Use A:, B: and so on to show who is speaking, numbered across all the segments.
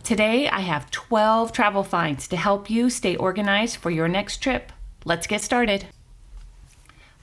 A: Today, I have 12 travel finds to help you stay organized for your next trip. Let's get started.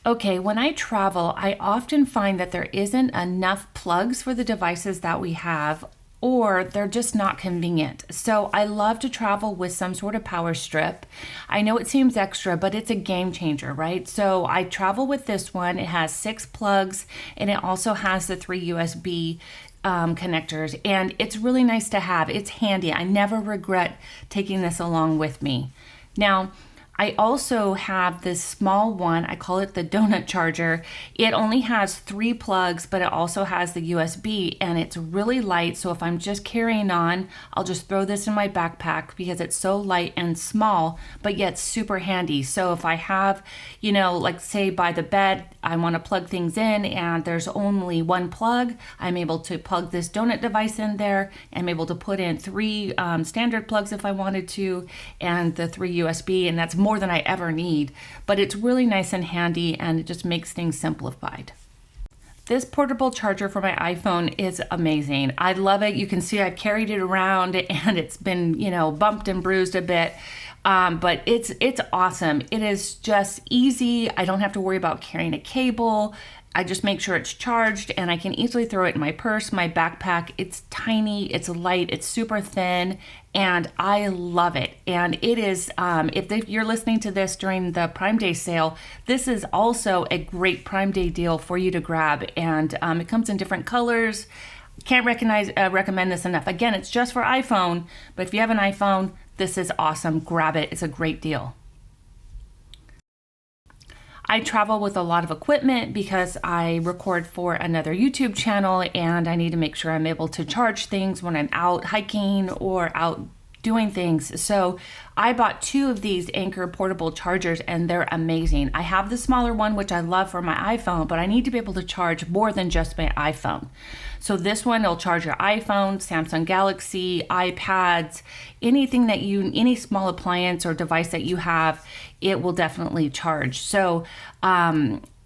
A: Okay, when I travel, I often find that there isn't enough plugs for the devices that we have, or they're just not convenient. So I love to travel with some sort of power strip. I know it seems extra, but it's a game changer, right? So I travel with this one. It has 6 plugs, and it also has the 3 USB connectors, and it's really nice to have. It's handy. I never regret taking this along with me. Now, I also have this small one. I call it the donut charger. It only has 3 plugs, but it also has the USB, and it's really light. So if I'm just carrying on, I'll just throw this in my backpack because it's so light and small, but yet super handy. So if I have, like say by the bed, I want to plug things in and there's only 1 plug, I'm able to plug this donut device in there. I'm able to put in 3 standard plugs if I wanted to, and the 3 USB, and that's more than I ever need, but it's really nice and handy, and it just makes things simplified. This portable charger for my iPhone is amazing. I love it. You can see I've carried it around and it's been, bumped and bruised a bit. But it's awesome. It is just easy. I don't have to worry about carrying a cable. I just make sure it's charged, and I can easily throw it in my purse, my backpack. It's tiny, it's light, it's super thin, and I love it. And it is, if you're listening to this during the Prime Day sale, this is also a great Prime Day deal for you to grab. And it comes in different colors. Can't recommend this enough. Again, it's just for iPhone, but if you have an iPhone, this is awesome. Grab it. It's a great deal. I travel with a lot of equipment because I record for another YouTube channel, and I need to make sure I'm able to charge things when I'm out hiking or out doing things. So I bought 2 of these Anker portable chargers, and they're amazing. I have the smaller one, which I love for my iPhone, but I need to be able to charge more than just my iPhone. So this one will charge your iPhone, Samsung Galaxy, iPads, anything that any small appliance or device that you have, it will definitely charge. So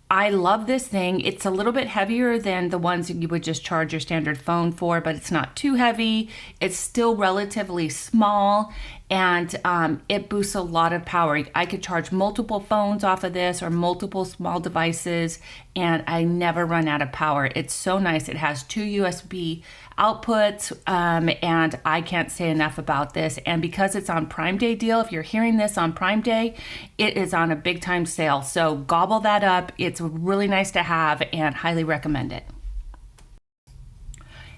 A: I love this thing. It's a little bit heavier than the ones that you would just charge your standard phone for, but it's not too heavy. It's still relatively small, and it boosts a lot of power. I could charge multiple phones off of this or multiple small devices, and I never run out of power. It's so nice. It has 2 USB outputs, and I can't say enough about this. And because it's on Prime Day deal, if you're hearing this on Prime Day, it is on a big time sale. So gobble that up. It's really nice to have, and highly recommend it.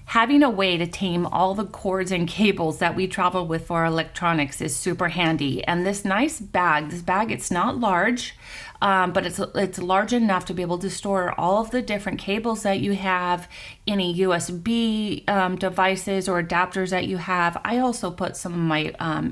A: Having a way to tame all the cords and cables that we travel with for our electronics is super handy. And this bag, it's not large, but it's large enough to be able to store all of the different cables that you have, any USB devices or adapters that you have. I also put some of my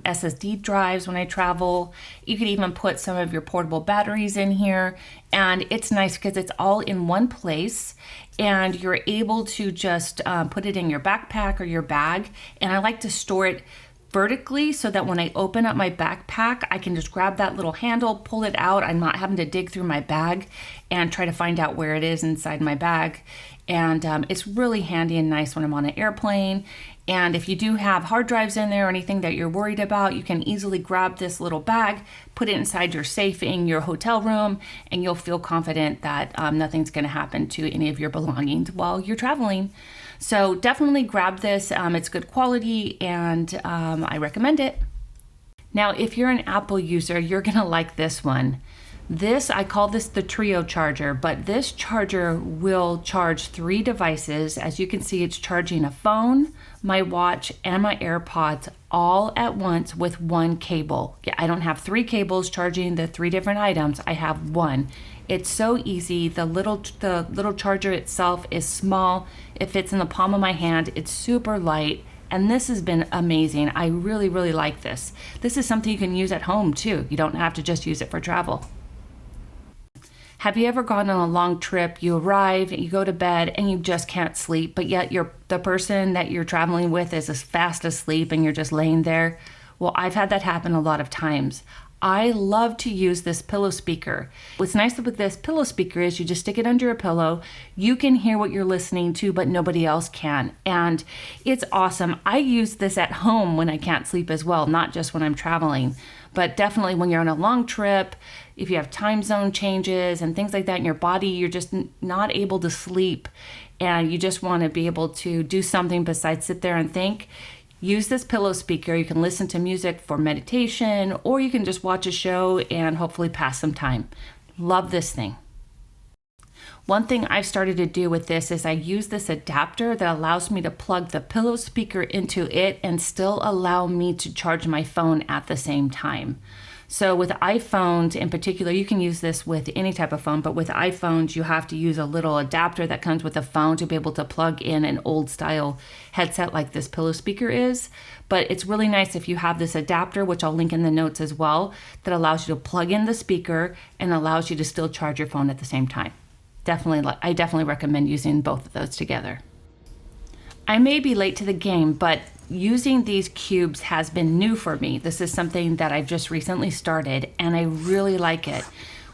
A: SSD drives when I travel. You could even put some of your portable batteries in here. And it's nice because it's all in one place, and you're able to just put it in your backpack or your bag. And I like to store it vertically so that when I open up my backpack, I can just grab that little handle, pull it out. I'm not having to dig through my bag and try to find out where it is inside my bag. And it's really handy and nice when I'm on an airplane. And if you do have hard drives in there or anything that you're worried about, you can easily grab this little bag, put it inside your safe in your hotel room, and you'll feel confident that nothing's going to happen to any of your belongings while you're traveling. So definitely grab this. It's good quality, and I recommend it. Now, if you're an Apple user, you're going to like this one. I call this the trio charger, but this charger will charge 3 devices. As you can see, it's charging a phone, my watch, and my AirPods all at once with 1 cable. Yeah, I don't have 3 cables charging the 3 different items. I have 1. It's so easy. The little charger itself is small. It fits in the palm of my hand. It's super light. And this has been amazing. I really, really like this. This is something you can use at home too. You don't have to just use it for travel. Have you ever gone on a long trip, you arrive, you go to bed, and you just can't sleep, but yet the person that you're traveling with is fast asleep and you're just laying there? Well, I've had that happen a lot of times. I love to use this pillow speaker. What's nice with this pillow speaker is you just stick it under your pillow. You can hear what you're listening to, but nobody else can. And it's awesome. I use this at home when I can't sleep as well, not just when I'm traveling, but definitely when you're on a long trip, if you have time zone changes and things like that in your body, you're just not able to sleep and you just want to be able to do something besides sit there and think. Use this pillow speaker. You can listen to music for meditation, or you can just watch a show and hopefully pass some time. Love this thing. One thing I've started to do with this is I use this adapter that allows me to plug the pillow speaker into it and still allow me to charge my phone at the same time. So with iPhones in particular, you can use this with any type of phone, but with iPhones, you have to use a little adapter that comes with the phone to be able to plug in an old style headset like this pillow speaker is. But it's really nice if you have this adapter, which I'll link in the notes as well, that allows you to plug in the speaker and allows you to still charge your phone at the same time. I definitely recommend using both of those together. I may be late to the game, but using these cubes has been new for me. This is something that I've just recently started and I really like it.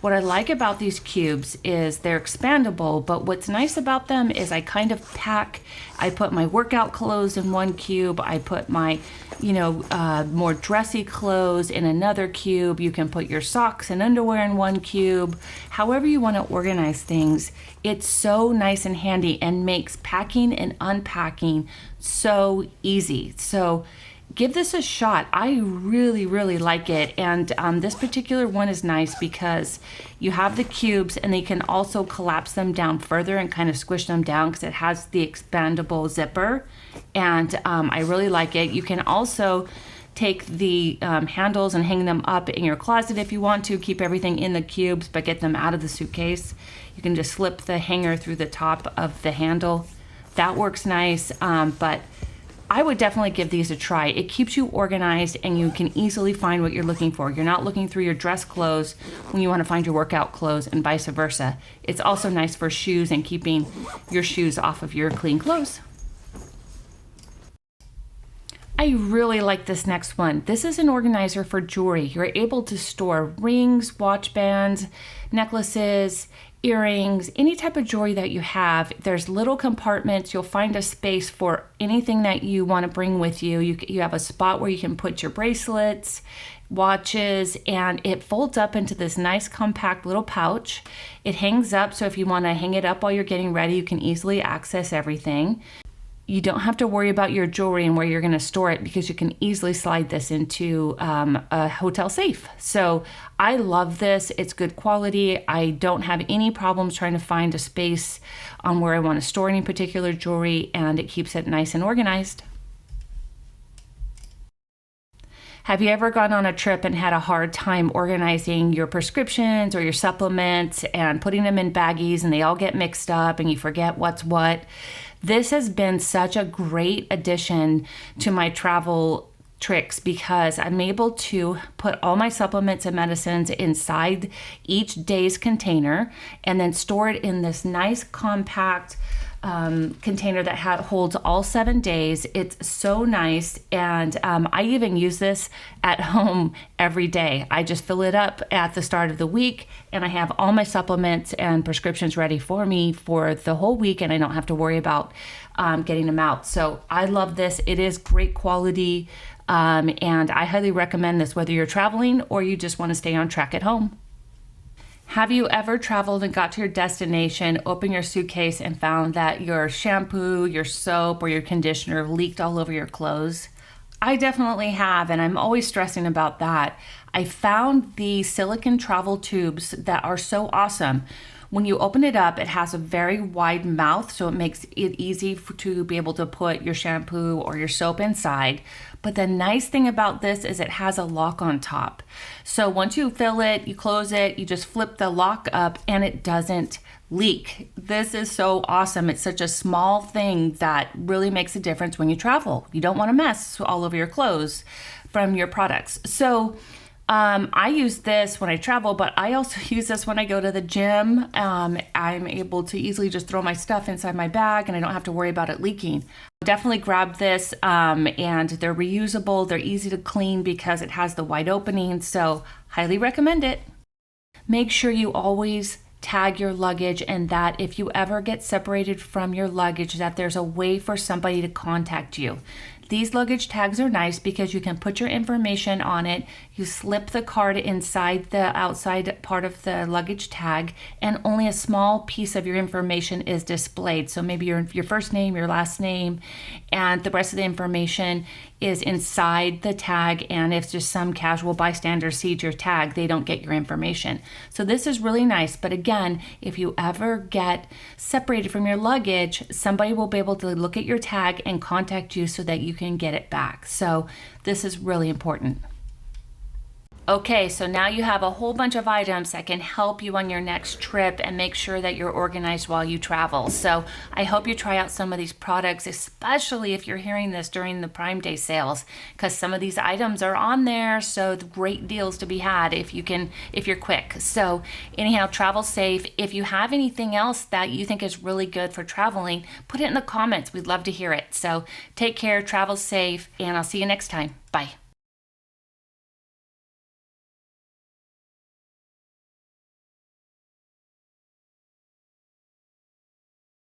A: What I like about these cubes is they're expandable, but what's nice about them is I kind of pack, I put my workout clothes in one cube, I put my, more dressy clothes in another cube. You can put your socks and underwear in one cube. However you want to organize things, it's so nice and handy and makes packing and unpacking so easy. So give this a shot. I really, really like it. And this particular one is nice because you have the cubes and they can also collapse them down further and kind of squish them down because it has the expandable zipper. And I really like it. You can also take the handles and hang them up in your closet if you want to. Keep everything in the cubes, but get them out of the suitcase. You can just slip the hanger through the top of the handle. That works nice, but I would definitely give these a try. It keeps you organized and you can easily find what you're looking for. You're not looking through your dress clothes when you want to find your workout clothes and vice versa. It's also nice for shoes and keeping your shoes off of your clean clothes. I really like this next one. This is an organizer for jewelry. You're able to store rings, watch bands, necklaces, earrings, any type of jewelry that you have. There's little compartments. You'll find a space for anything that you want to bring with you. You have a spot where you can put your bracelets, watches, and it folds up into this nice compact little pouch. It hangs up, so if you want to hang it up while you're getting ready, you can easily access everything. You don't have to worry about your jewelry and where you're going to store it because you can easily slide this into a hotel safe. So I love this. It's good quality. I don't have any problems trying to find a space on where I want to store any particular jewelry, and it keeps it nice and organized. Have you ever gone on a trip and had a hard time organizing your prescriptions or your supplements and putting them in baggies and they all get mixed up and you forget what's what? This has been such a great addition to my travel tricks because I'm able to put all my supplements and medicines inside each day's container and then store it in this nice compact container that holds all 7 days. It's so nice, and I even use this at home every day. I just fill it up at the start of the week, and I have all my supplements and prescriptions ready for me for the whole week, and I don't have to worry about getting them out. So I love this. It is great quality, and I highly recommend this whether you're traveling or you just want to stay on track at home. Have you ever traveled and got to your destination, opened your suitcase, and found that your shampoo, your soap, or your conditioner leaked all over your clothes? I definitely have, and I'm always stressing about that. I found the silicone travel tubes that are so awesome. When you open it up, it has a very wide mouth, so it makes it easy to be able to put your shampoo or your soap inside. But the nice thing about this is it has a lock on top. So once you fill it, you close it, you just flip the lock up and it doesn't leak. This is so awesome. It's such a small thing that really makes a difference when you travel. You don't want to mess all over your clothes from your products. So I use this when I travel, but I also use this when I go to the gym. I'm able to easily just throw my stuff inside my bag and I don't have to worry about it leaking. Definitely grab this, and they're reusable. They're easy to clean because it has the wide opening, so highly recommend it. Make sure you always tag your luggage, and that if you ever get separated from your luggage, that there's a way for somebody to contact you. These luggage tags are nice because you can put your information on it. You slip the card inside the outside part of the luggage tag, and only a small piece of your information is displayed. So maybe your first name, your last name, and the rest of the information is inside the tag. And if just some casual bystander sees your tag, they don't get your information. So this is really nice. But again, if you ever get separated from your luggage, somebody will be able to look at your tag and contact you so that you can get it back. So this is really important. Okay, so now you have a whole bunch of items that can help you on your next trip and make sure that you're organized while you travel. So I hope you try out some of these products, especially if you're hearing this during the Prime Day sales, because some of these items are on there. So the great deals to be had if you're quick. So anyhow, travel safe. If you have anything else that you think is really good for traveling, put it in the comments. We'd love to hear it. So take care, travel safe, and I'll see you next time. Bye.